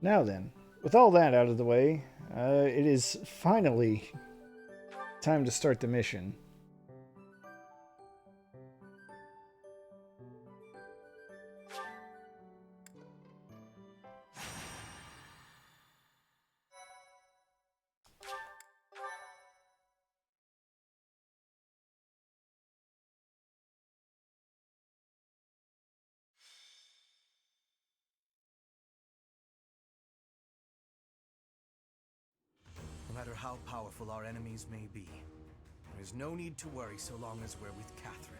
Now then, with all that out of the way, it is finally time to start the mission. No matter how powerful our enemies may be, there is no need to worry so long as we're with Catherine,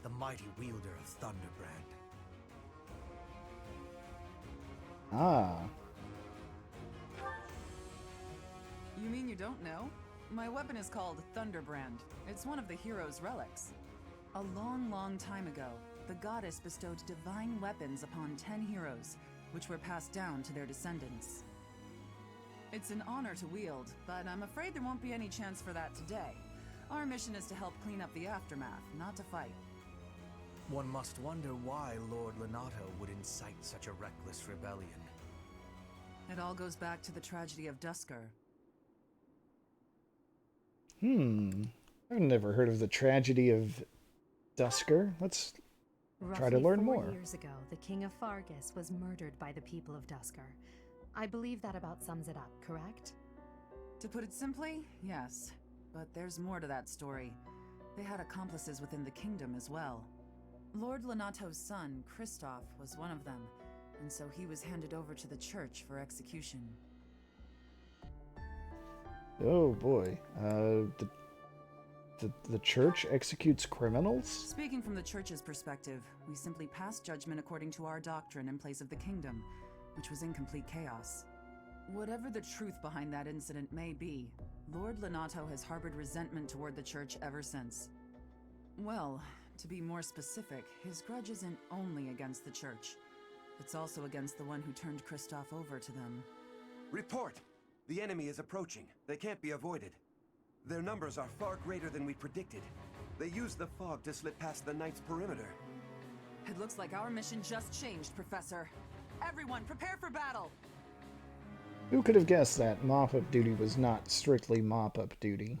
the mighty wielder of Thunderbrand. Ah. You mean you don't know? My weapon is called Thunderbrand. It's one of the hero's relics. A long, long time ago, the goddess bestowed divine weapons upon 10 heroes, which were passed down to their descendants. It's an honor to wield, but I'm afraid there won't be any chance for that today. Our mission is to help clean up the aftermath, not to fight. One must wonder why Lord Lonato would incite such a reckless rebellion. It all goes back to the tragedy of Dusker. I've never heard of the tragedy of Dusker. Let's try to learn more. Roughly 4 years ago, the King of Faerghus was murdered by the people of Dusker. I believe that about sums it up, correct? To put it simply, yes. But there's more to that story. They had accomplices within the kingdom as well. Lord Lonato's son, Kristoff, was one of them, and so he was handed over to the church for execution. Oh boy. The church executes criminals? Speaking from the church's perspective, we simply pass judgment according to our doctrine in place of the kingdom, which was in complete chaos. Whatever the truth behind that incident may be, Lord Lonato has harbored resentment toward the church ever since. Well, to be more specific, his grudge isn't only against the church. It's also against the one who turned Kristoff over to them. Report! The enemy is approaching. They can't be avoided. Their numbers are far greater than we predicted. They used the fog to slip past the Knight's perimeter. It looks like our mission just changed, Professor. Everyone, prepare for battle! Who could have guessed that mop-up duty was not strictly mop-up duty?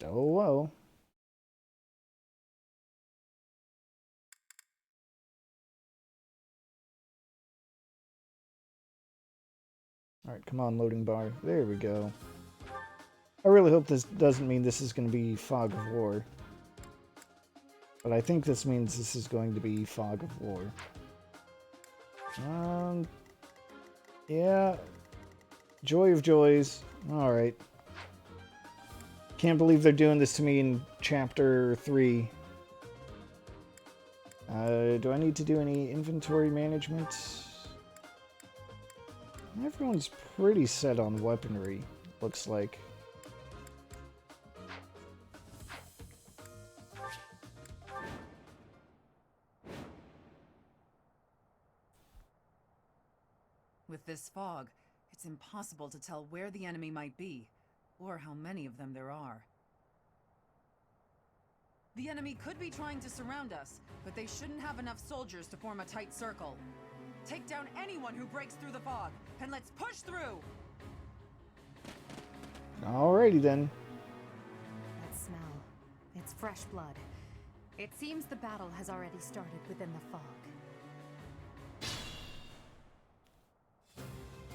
Oh well. Alright, come on, loading bar. There we go. I really hope this doesn't mean this is going to be Fog of War. But I think this means this is going to be Fog of War. Yeah. Joy of Joys. Alright. Can't believe they're doing this to me in Chapter 3. Do I need to do any inventory management? Everyone's pretty set on weaponry, looks like. With this fog, it's impossible to tell where the enemy might be, or how many of them there are. The enemy could be trying to surround us, but they shouldn't have enough soldiers to form a tight circle. Take down anyone who breaks through the fog, and let's push through! Alrighty then. That smell. It's fresh blood. It seems the battle has already started within the fog.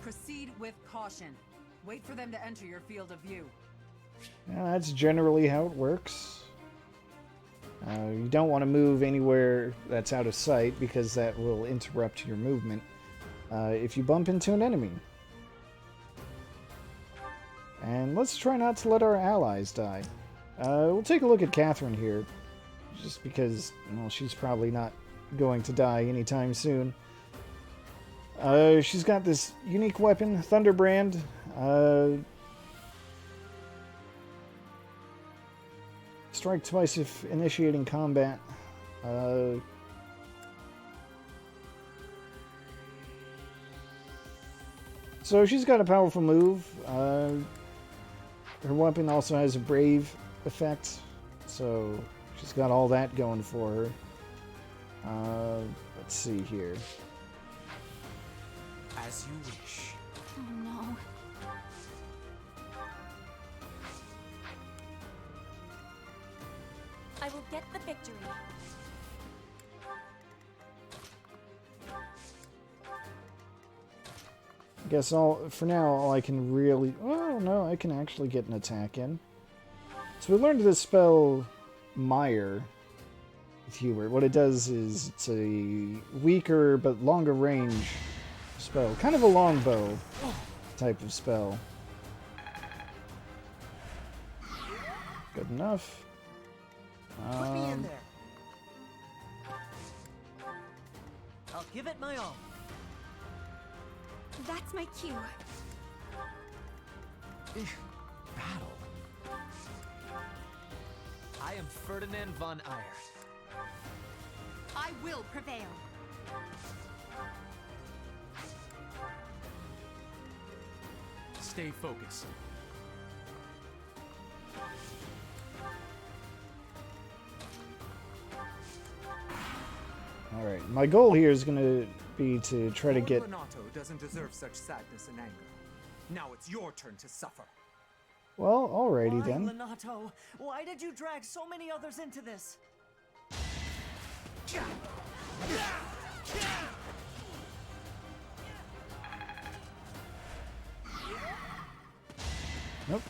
Proceed with caution. Wait for them to enter your field of view. Yeah, that's generally how it works. You don't want to move anywhere that's out of sight because that will interrupt your movement if you bump into an enemy. And let's try not to let our allies die. We'll take a look at Catherine here, just because, well, she's probably not going to die anytime soon. She's got this unique weapon, Thunderbrand. Strike twice if initiating combat. So she's got a powerful move. Her weapon also has a brave effect. So she's got all that going for her. Let's see here. As you wish. Oh no. I will get the victory. I guess for now, all I can really... Oh, no, I can actually get an attack in. So we learned this spell, Mire, with Hubert. What it does is it's a weaker but longer range spell. Kind of a longbow type of spell. Good enough. Put me in there. I'll give it my all. That's my cue. Battle. I am Ferdinand von Eyre. I will prevail. Stay focused. Alright, my goal here is going to be to try to get... Lonato doesn't deserve such sadness and anger. Now it's your turn to suffer. Well, alrighty Why, then. Lonato? Why did you drag so many others into this? Nope.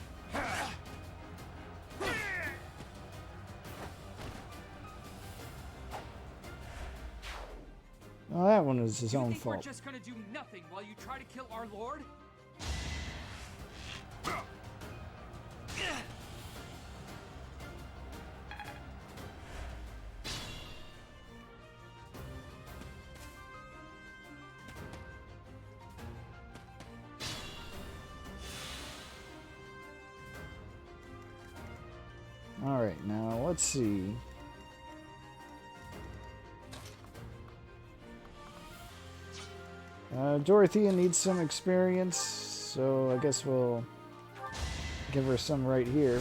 Well, that one was his own fault. We're just gonna do nothing while you try to kill our lord? Alright, now let's see. Dorothea needs some experience, so I guess we'll give her some right here.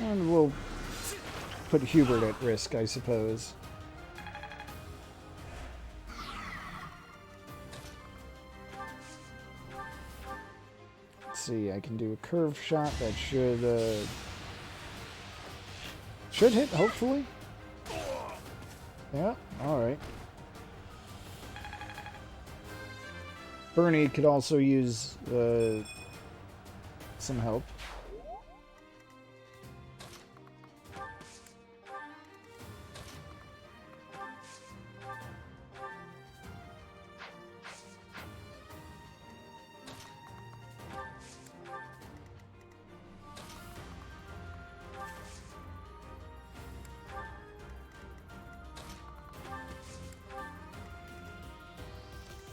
And we'll put Hubert at risk, I suppose. Let's see, I can do a curved shot that should hit, hopefully. Yeah, alright. Bernie could also use some help.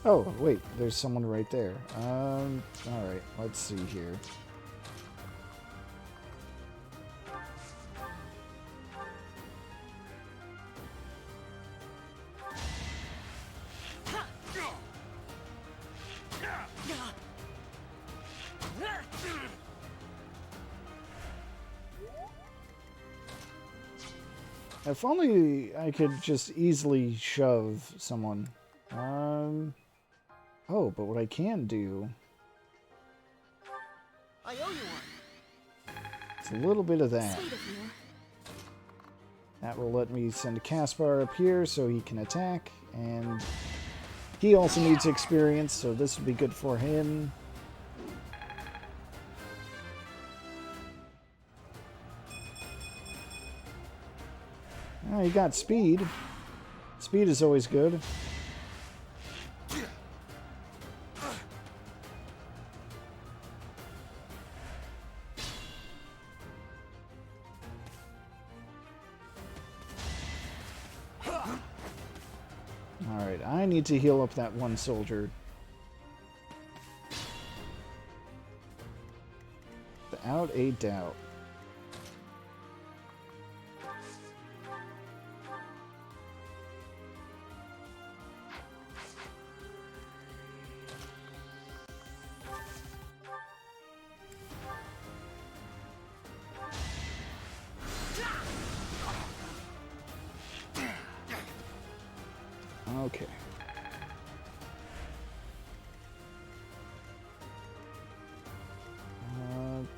Oh, wait, there's someone right there. Alright, let's see here. If only I could just easily shove someone. Oh, but what I can do... I owe you one. It's a little bit of that. Sweet of you. That will let me send a Caspar up here so he can attack, and he also needs experience, so this would be good for him. Oh, he got speed. Speed is always good. Alright, I need to heal up that one soldier. Without a doubt. Okay.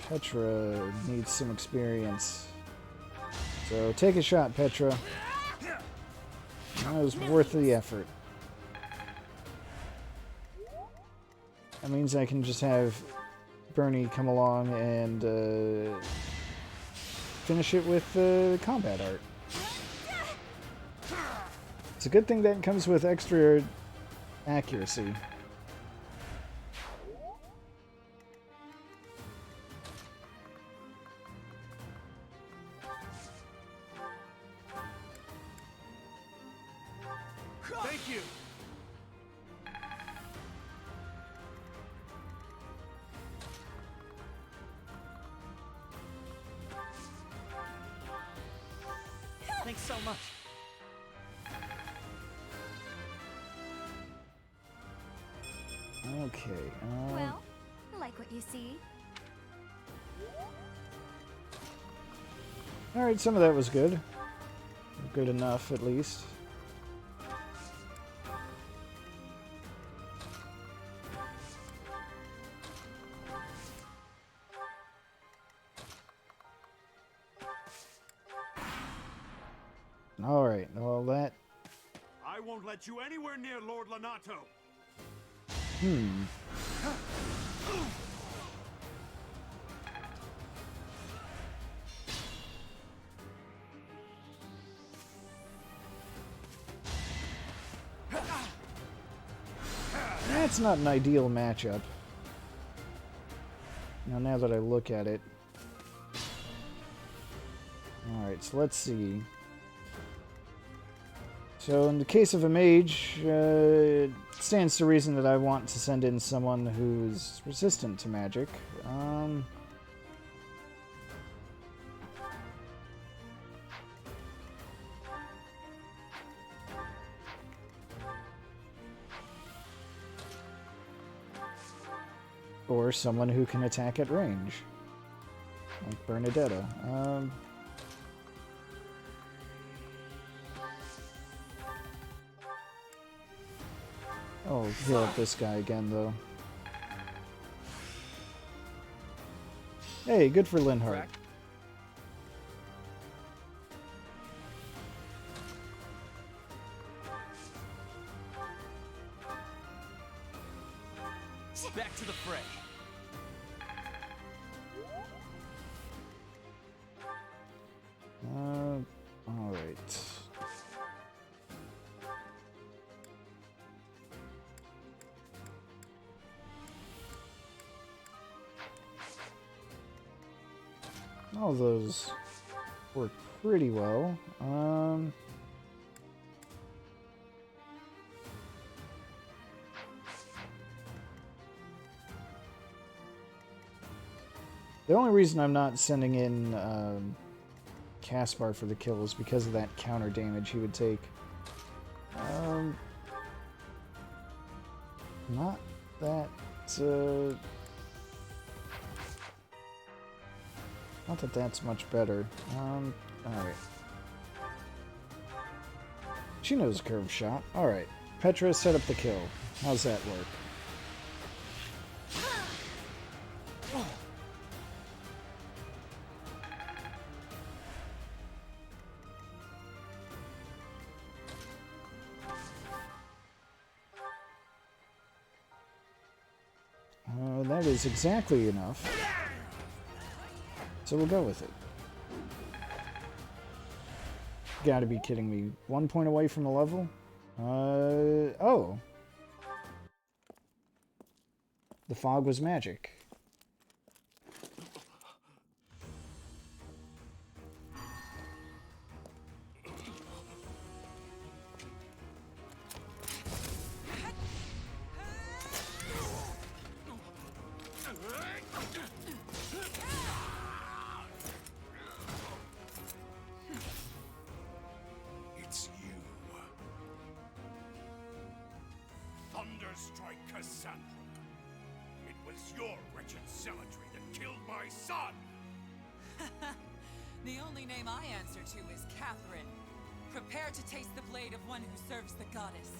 Petra needs some experience. So take a shot, Petra. That was worth the effort. That means I can just have Bernie come along and finish it with combat art. It's a good thing that comes with extra accuracy. Thank you. Thanks so much. Okay. Well, like what you see. Alright, some of that was good. Good enough, at least. Alright, well that... I won't let you anywhere near Lord Lonato. That's not an ideal matchup. Now that I look at it. Alright, so let's see. So in the case of a mage, it stands to reason that I want to send in someone who's resistant to magic. Or someone who can attack at range. Like Bernadetta. Oh, heal up this guy again, though. Hey, good for Linhardt. Back to the fray. Alright. All those work pretty well. The only reason I'm not sending in Caspar for the kill is because of that counter damage he would take. Not that... not that that's much better. Alright. She knows curve shot. Alright. Petra, set up the kill. How's that work? That is exactly enough. So we'll go with it. Gotta be kidding me. 1 point away from a level? Oh. The fog was magic. It's you. Thunderstrike Cassandra. It was your wretched zealotry that killed my son! The only name I answer to is Catherine. Prepare to taste the blade of one who serves the goddess.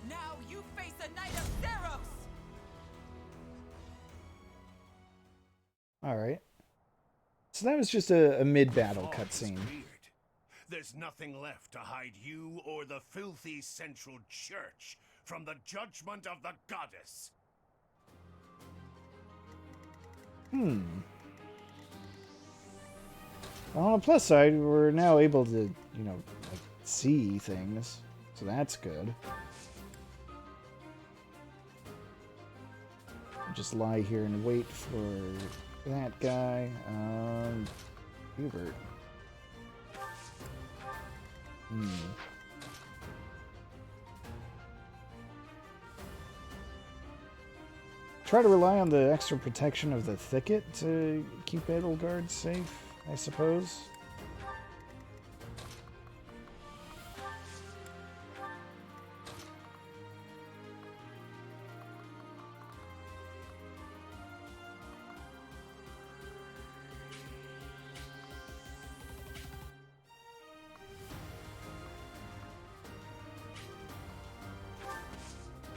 Now you face a Knight of Seiros! Alright. So that was just a mid-battle Oh, it's cutscene. weird. There's nothing left to hide you or the filthy Central Church from the judgment of the goddess. Well, on the plus side, we're now able to, you know, like, see things. So that's good. Just lie here and wait for that guy. Hubert. Try to rely on the extra protection of the thicket to keep Edelgard safe, I suppose.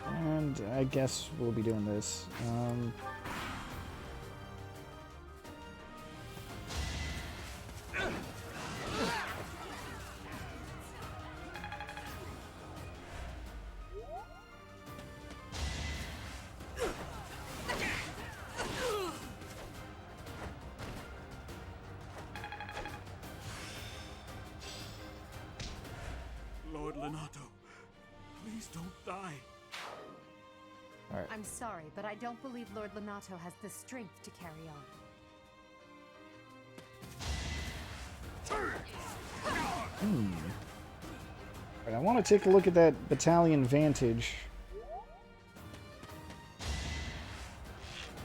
And I guess we'll be doing this. Lord Lonato, please don't die. Alright. I'm sorry, but I don't believe Lord Lonato has the strength to carry on. Alright, I want to take a look at that battalion vantage.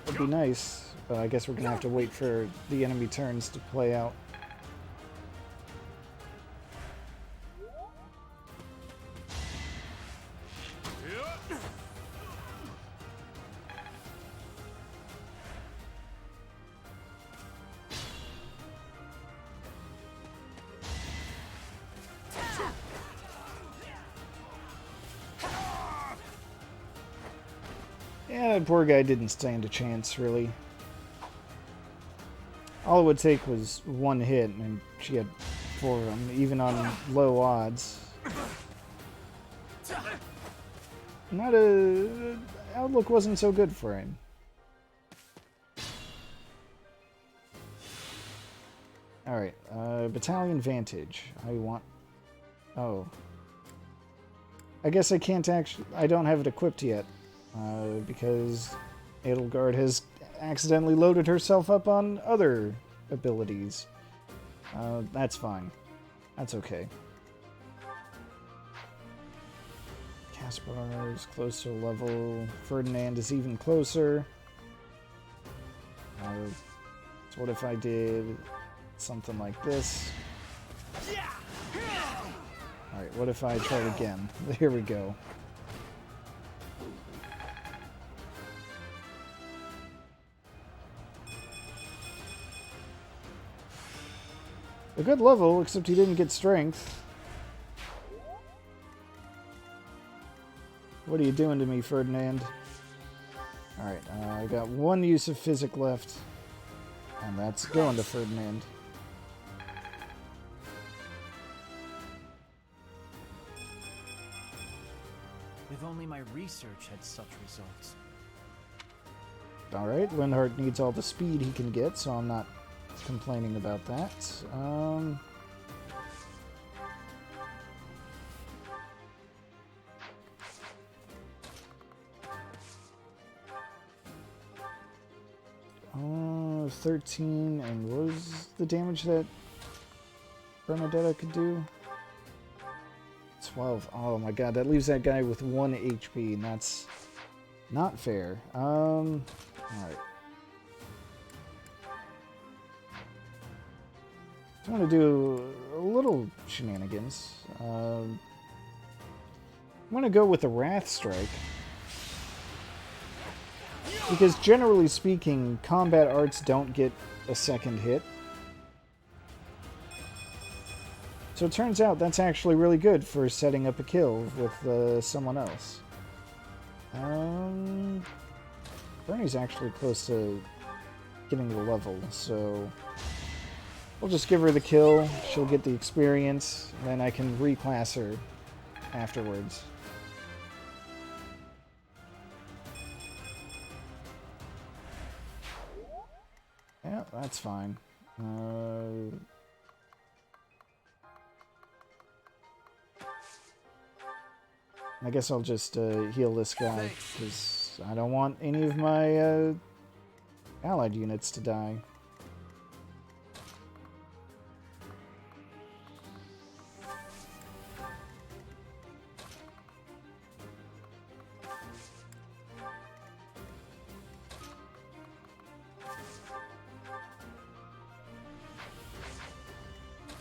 Would be nice, but I guess we're gonna have to wait for the enemy turns to play out. Yeah, that poor guy didn't stand a chance, really. All it would take was one hit, and she had 4 of them, even on low odds. Not a... outlook wasn't so good for him. Alright, battalion vantage. I want... oh. I guess I can't actually... I don't have it equipped yet. Because Edelgard has accidentally loaded herself up on other abilities. That's fine. That's okay. Caspar is close to a level. Ferdinand is even closer. So what if I did something like this? Alright, what if I tried again? Here we go. A good level, except he didn't get strength. What are you doing to me, Ferdinand? Alright, I got 1 use of physic left. And that's going to Ferdinand. If only my research had such results. Alright, Linhardt needs all the speed he can get, so I'm not complaining about that. 13, and what was the damage that Bernadetta could do? 12. Oh my god, that leaves that guy with 1 HP, and that's not fair. Alright. I want to do a little shenanigans. I'm going to go with the Wrath Strike. Because generally speaking, combat arts don't get a second hit. So it turns out that's actually really good for setting up a kill with someone else. Bernie's actually close to getting the level, so we'll just give her the kill. She'll get the experience, and then I can reclass her afterwards. Yeah, that's fine. I guess I'll just heal this guy, because I don't want any of my allied units to die.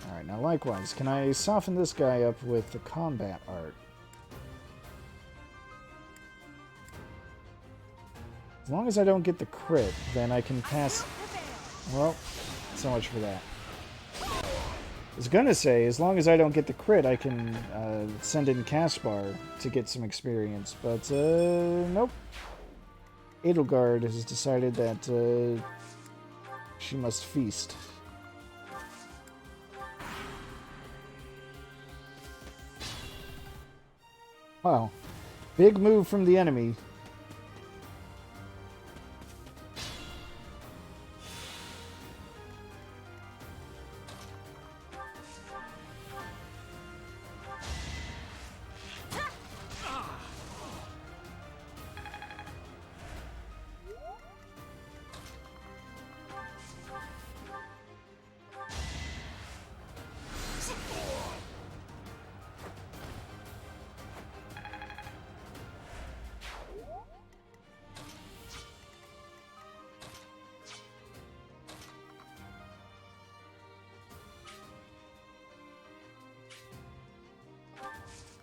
Alright, now likewise, can I soften this guy up with the combat art? As long as I don't get the crit, then I can pass... Well, so much for that. I was gonna say, as long as I don't get the crit, I can send in Caspar to get some experience, but nope. Edelgard has decided that she must feast. Wow. Big move from the enemy.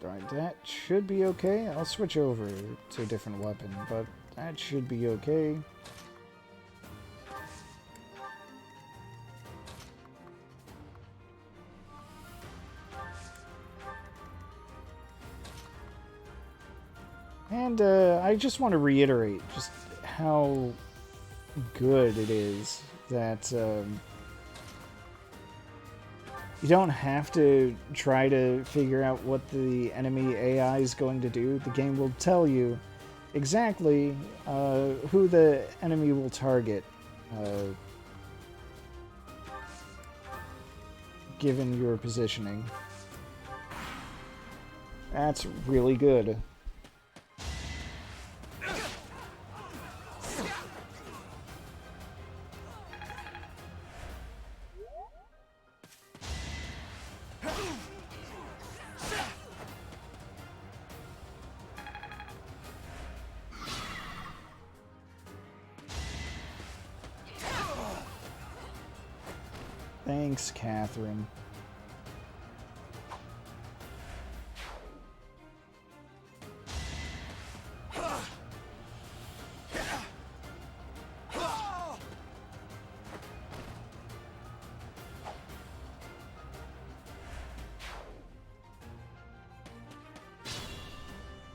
Alright, that should be okay. I'll switch over to a different weapon, but that should be okay. And I just want to reiterate just how good it is that you don't have to try to figure out what the enemy AI is going to do. The game will tell you exactly who the enemy will target, given your positioning. That's really good. Thanks, Catherine.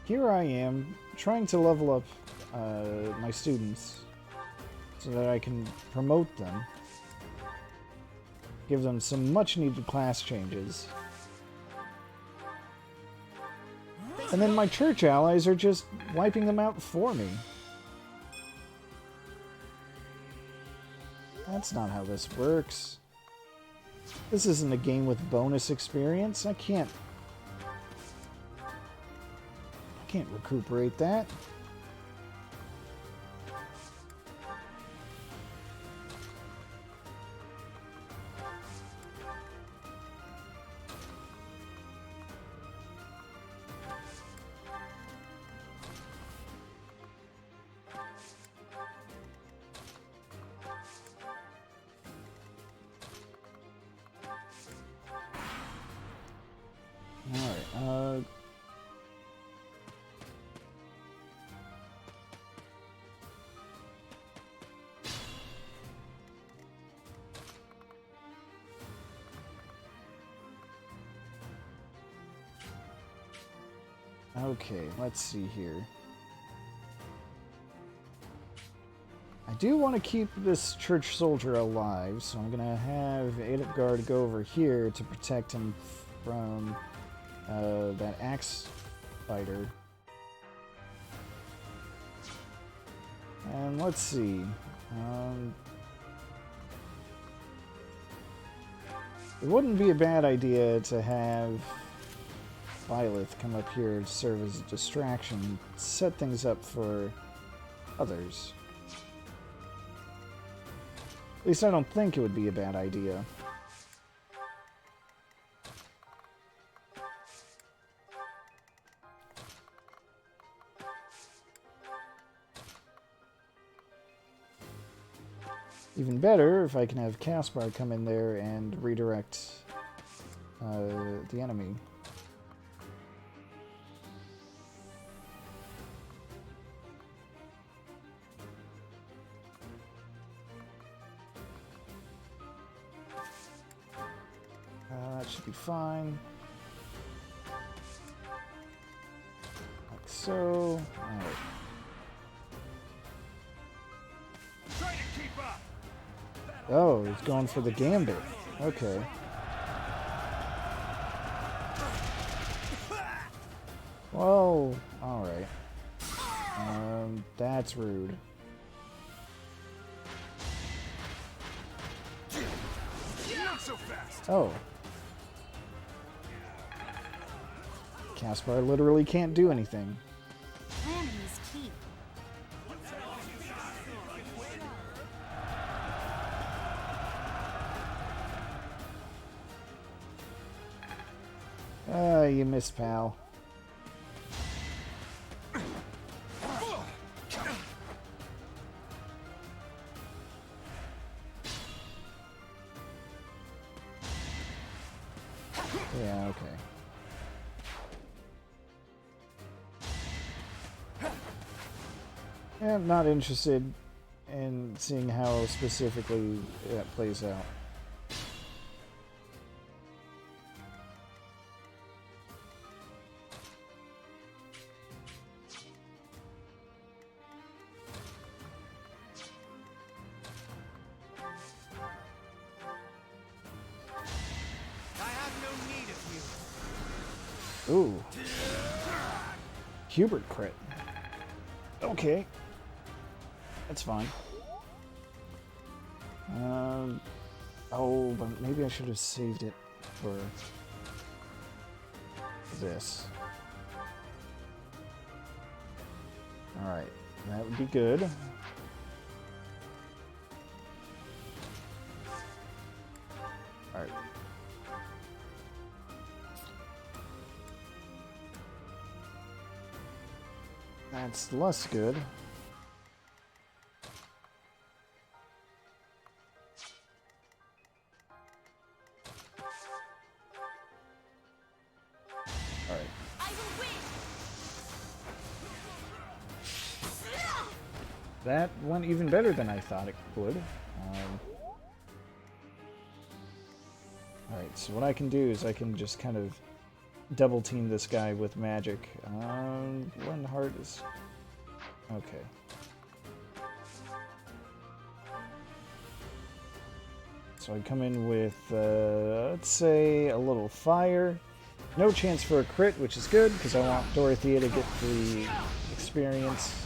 Here I am, trying to level up my students so that I can promote them. Give them some much-needed class changes. And then my church allies are just wiping them out for me. That's not how this works. This isn't a game with bonus experience. I can't recuperate that. Okay, let's see here. I do want to keep this church soldier alive, so I'm going to have Adepgard go over here to protect him from that axe fighter. And let's see. It wouldn't be a bad idea to have Lilith come up here to serve as a distraction, set things up for others. At least I don't think it would be a bad idea. Even better if I can have Caspar come in there and redirect the enemy. That should be fine. Like so. Alright. Oh, he's going for the gambit. Okay. Whoa. Alright. That's rude. Oh. Caspar literally can't do anything. Planning is key. You missed, pal. Yeah, okay. Yeah, I'm not interested in seeing how specifically that plays out. Ooh. Hubert crit. Okay. That's fine. Oh, but maybe I should have saved it for this. Alright, that would be good. Alright. That's less good. Alright. That went even better than I thought it would. Alright, so what I can do is I can just kind of double team this guy with magic. One heart is... okay. So I come in with, let's say, a little fire. No chance for a crit, which is good, because I want Dorothea to get the experience.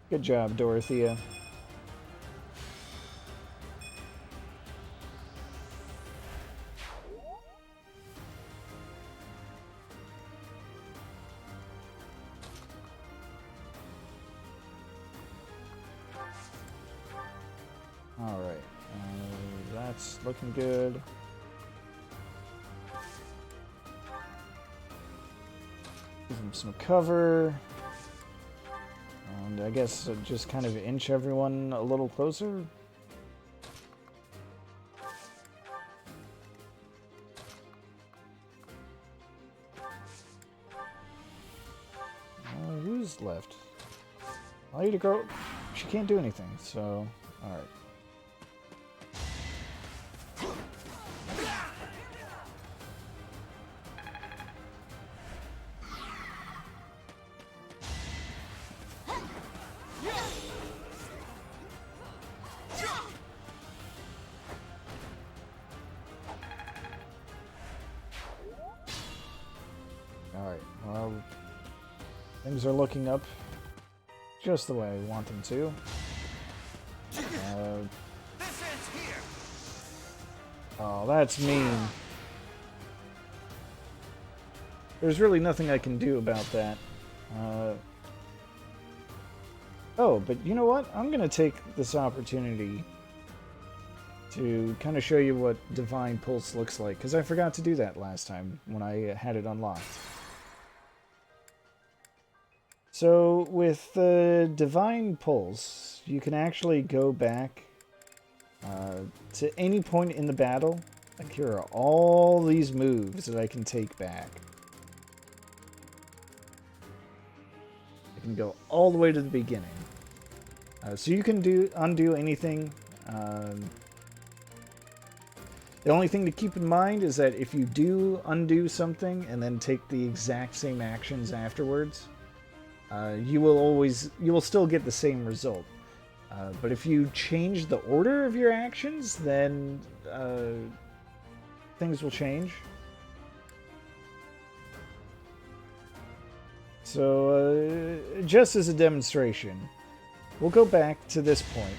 Good job, Dorothea. Alright, that's looking good. Give him some cover. And I guess just kind of inch everyone a little closer. left. Allow you to grow. She can't do anything, so alright. Alright, well, things are looking up just the way I want them to. Oh, that's mean. There's really nothing I can do about that. Oh, but you know what? I'm going to take this opportunity to kind of show you what Divine Pulse looks like, because I forgot to do that last time when I had it unlocked. So, with the Divine Pulse, you can actually go back to any point in the battle. Like, here are all these moves that I can take back. I can go all the way to the beginning. So you can undo anything. The only thing to keep in mind is that if you do undo something and then take the exact same actions afterwards, you will still get the same result. But if you change the order of your actions, then things will change. So, just as a demonstration, we'll go back to this point.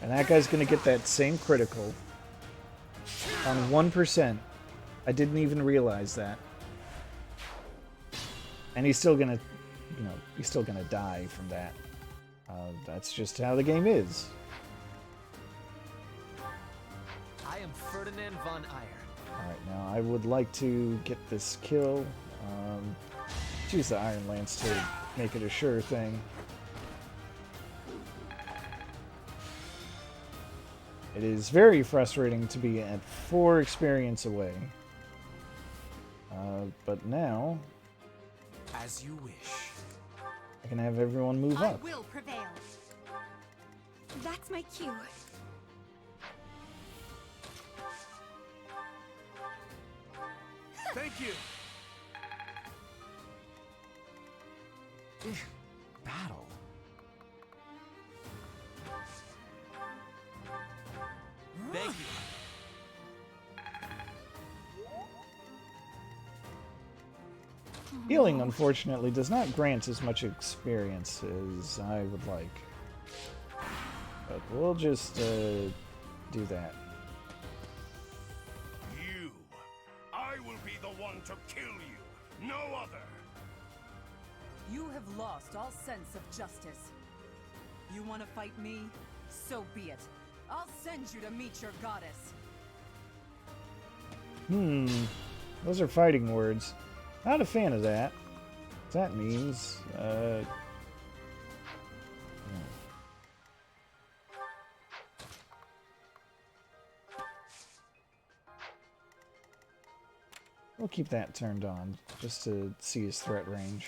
And that guy's going to get that same critical on 1%. I didn't even realize that. And he's still going to, he's still going to die from that. That's just how the game is. I am Ferdinand von Eyre. Alright, now I would like to get this kill. Use the Iron Lance to make it a sure thing. It is very frustrating to be at 4 experience away. But now, as you wish. I can have everyone move up. I will prevail. That's my cue. Thank you. Battle. Thank you. Healing, unfortunately, does not grant as much experience as I would like. But we'll just do that. You. I will be the one to kill you. No other. You have lost all sense of justice. You want to fight me? So be it. I'll send you to meet your goddess. Those are fighting words. Not a fan of that. That means, we'll keep that turned on, just to see his threat range.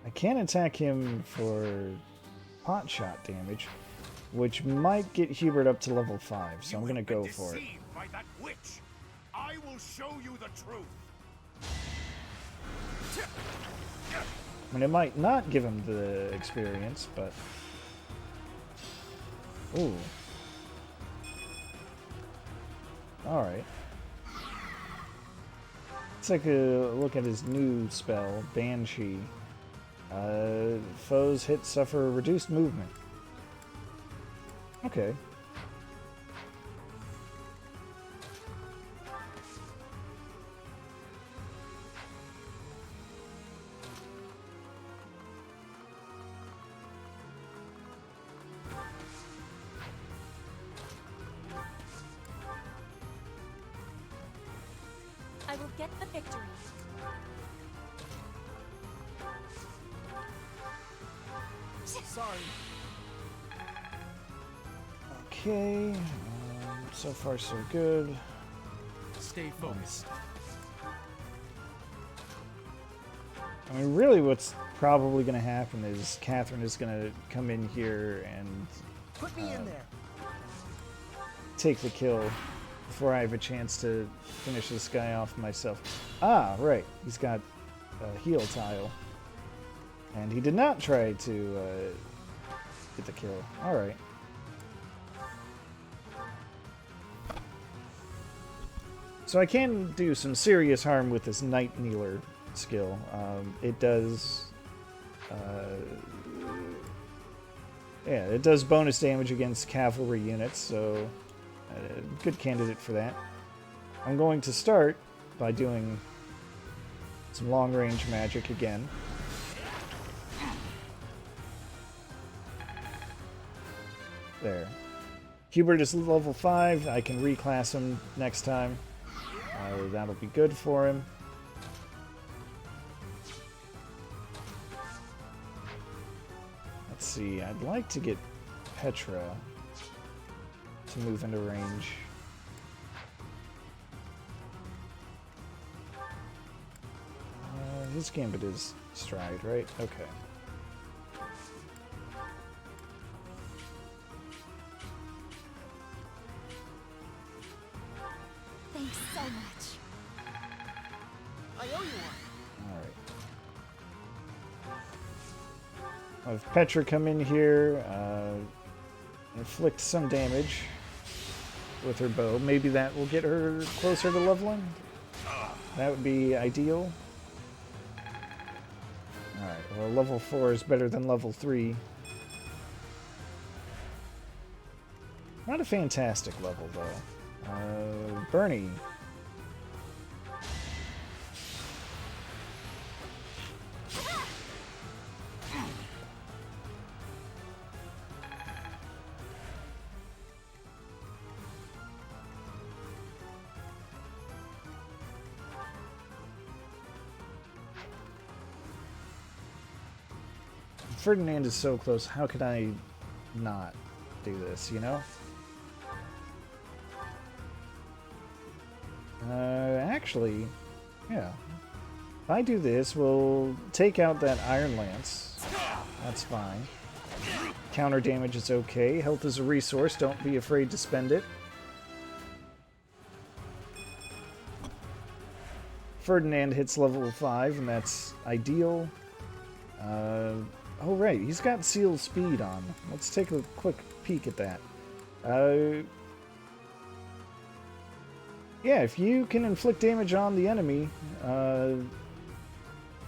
I can attack him for pot shot damage, which might get Hubert up to level 5, so I'm gonna go for it. By that witch. I will show you the truth. I mean, it might not give him the experience, but... Ooh. Alright. Let's take a look at his new spell, Banshee. Foes hit suffer reduced movement. Okay. I will get the victory. Sorry. Okay. So far so good. stay focused. I mean, really what's probably going to happen is Catherine is going to come in here and Put me in there. take the kill before I have a chance to finish this guy off myself. Ah, right. He's got a heal tile. And he did not try to get the kill. Alright. So I can do some serious harm with this Knight Kneeler skill. It does... yeah, it does bonus damage against cavalry units, so good candidate for that. I'm going to start by doing some long-range magic again. There. Hubert is level 5. I can reclass him next time. That'll be good for him. Let's see. I'd like to get Petra to move into range. His gambit is stride, right? Okay. Thanks so much. I owe you one. Alright. I'll have Petra come in here, inflict some damage with her bow. Maybe that will get her closer to leveling. That would be ideal. Alright, well, level 4 is better than level 3. Not a fantastic level, though. Bernie. Ferdinand is so close. How could I not do this, you know? Actually, yeah. If I do this, we'll take out that Iron Lance. That's fine. Counter damage is okay. Health is a resource. Don't be afraid to spend it. Ferdinand hits level 5, and that's ideal. Oh, right. He's got sealed speed on. Let's take a quick peek at that. Yeah, if you can inflict damage on the enemy,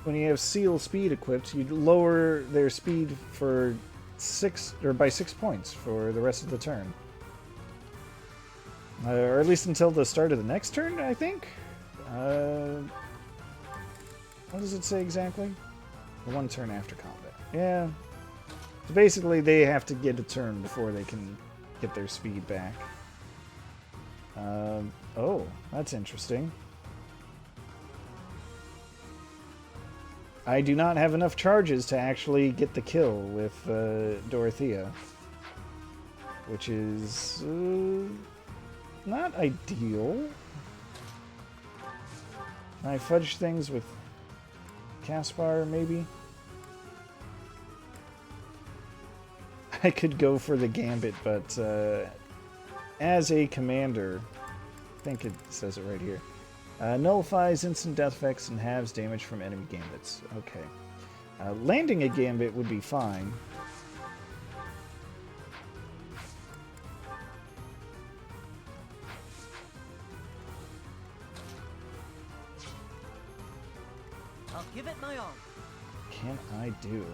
when you have seal speed equipped, you lower their speed for by 6 points for the rest of the turn. Or at least until the start of the next turn, I think? What does it say exactly? One turn after combat. Yeah. So basically, they have to get a turn before they can get their speed back. Oh, that's interesting. I do not have enough charges to actually get the kill with Dorothea, which is not ideal. Can I fudge things with Caspar, maybe? I could go for the Gambit, but as a commander, I think it says it right here, nullifies instant death effects and halves damage from enemy Gambits. Okay. Landing a Gambit would be fine. I'll give it my all. Can I do?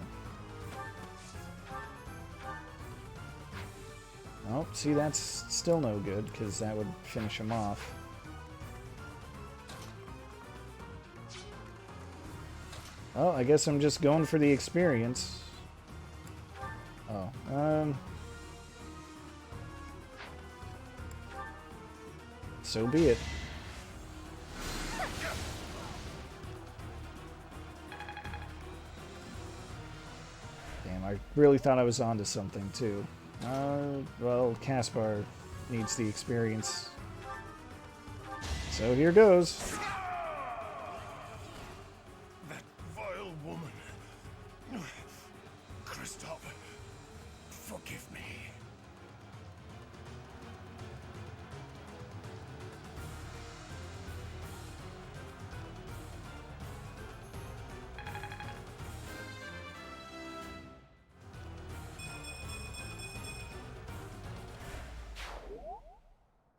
Oh, see, that's still no good, because that would finish him off. Oh, I guess I'm just going for the experience. Oh, so be it. Damn, I really thought I was onto something, too. Well, Caspar needs the experience So here goes. That vile woman. Christoph, forgive me.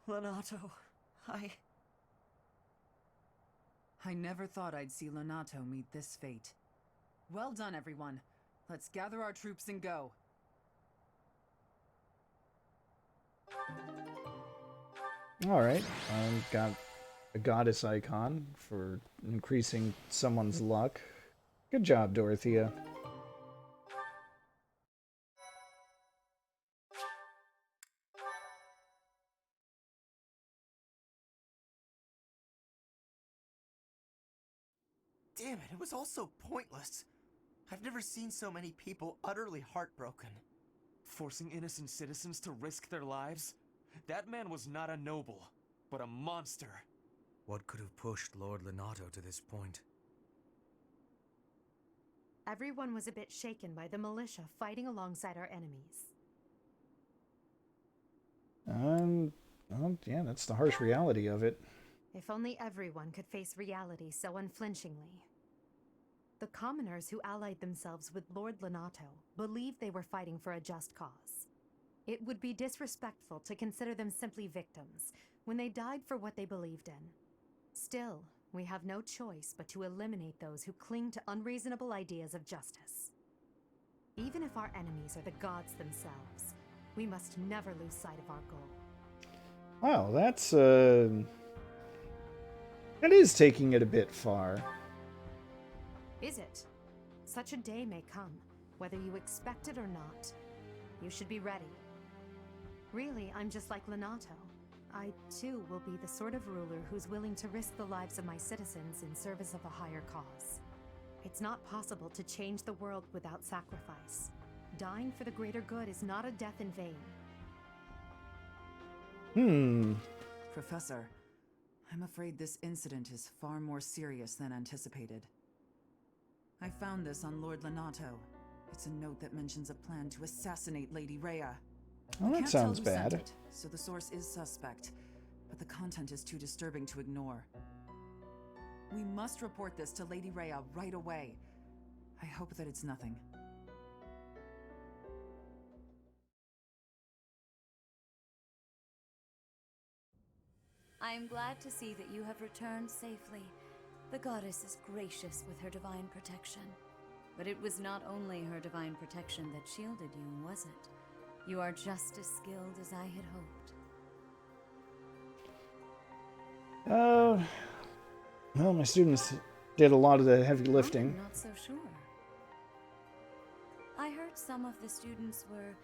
Lonato, I never thought I'd see Lonato meet this fate. Well done, everyone. Let's gather our troops and go. Alright, got a goddess icon for increasing someone's luck. Good job, Dorothea. Damn it, it was all so pointless. I've never seen so many people utterly heartbroken. Forcing innocent citizens to risk their lives? That man was not a noble, but a monster. What could have pushed Lord Lonato to this point? Everyone was a bit shaken by the militia fighting alongside our enemies. Well, yeah, that's the harsh reality of it. If only everyone could face reality so unflinchingly. The commoners who allied themselves with Lord Lonato believed they were fighting for a just cause. It would be disrespectful to consider them simply victims when they died for what they believed in. Still, we have no choice but to eliminate those who cling to unreasonable ideas of justice. Even if our enemies are the gods themselves, we must never lose sight of our goal. Wow, that's, that is taking it a bit far. Is it? Such a day may come, whether you expect it or not. You should be ready. Really, I'm just like Lonato. I, too, will be the sort of ruler who's willing to risk the lives of my citizens in service of a higher cause. It's not possible to change the world without sacrifice. Dying for the greater good is not a death in vain. Professor, I'm afraid this incident is far more serious than anticipated. I found this on Lord Lonato. It's a note that mentions a plan to assassinate Lady Rhea. Well, that sounds I can't tell who bad. sent it, so the source is suspect, but the content is too disturbing to ignore. We must report this to Lady Rhea right away. I hope that it's nothing. I am glad to see that you have returned safely. The goddess is gracious with her divine protection. But it was not only her divine protection that shielded you, was it? You are just as skilled as I had hoped. Well, my students did a lot of the heavy lifting. I'm not so sure. I heard some of the students were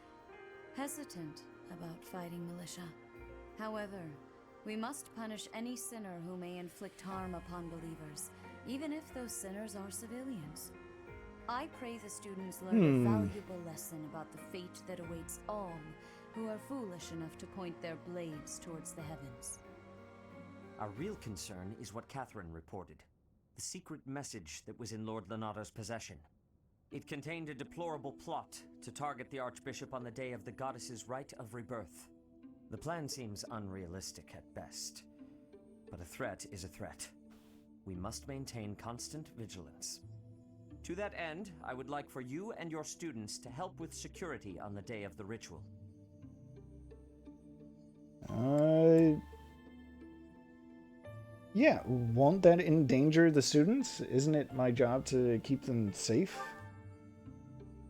hesitant about fighting militia. However, we must punish any sinner who may inflict harm upon believers, even if those sinners are civilians. I pray the students learn a valuable lesson about the fate that awaits all who are foolish enough to point their blades towards the heavens. Our real concern is what Catherine reported. The secret message that was in Lord Lonato's possession. It contained a deplorable plot to target the Archbishop on the day of the goddess's rite of rebirth. The plan seems unrealistic at best, but a threat is a threat. We must maintain constant vigilance. To that end, I would like for you and your students to help with security on the day of the ritual. Yeah, won't that endanger the students? Isn't it my job to keep them safe?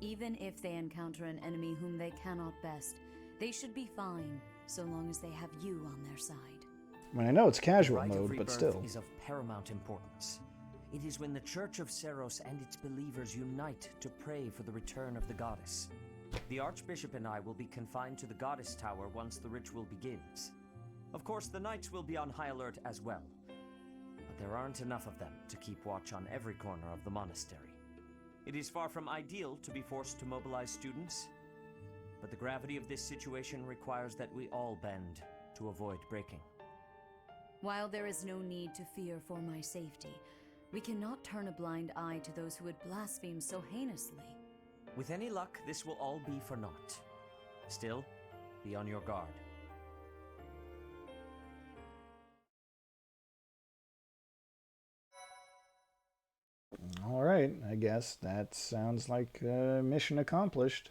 Even if they encounter an enemy whom they cannot best, they should be fine, so long as they have you on their side. I mean, I know it's casual The rite of mode, but rebirth still. is of paramount importance. It is when the Church of Seiros and its believers unite to pray for the return of the goddess. The Archbishop and I will be confined to the Goddess Tower once the ritual begins. Of course, the Knights will be on high alert as well, but there aren't enough of them to keep watch on every corner of the monastery. It is far from ideal to be forced to mobilize students, but the gravity of this situation requires that we all bend to avoid breaking. While there is no need to fear for my safety, we cannot turn a blind eye to those who would blaspheme so heinously. With any luck, this will all be for naught. Still, be on your guard. All right, I guess that sounds like mission accomplished.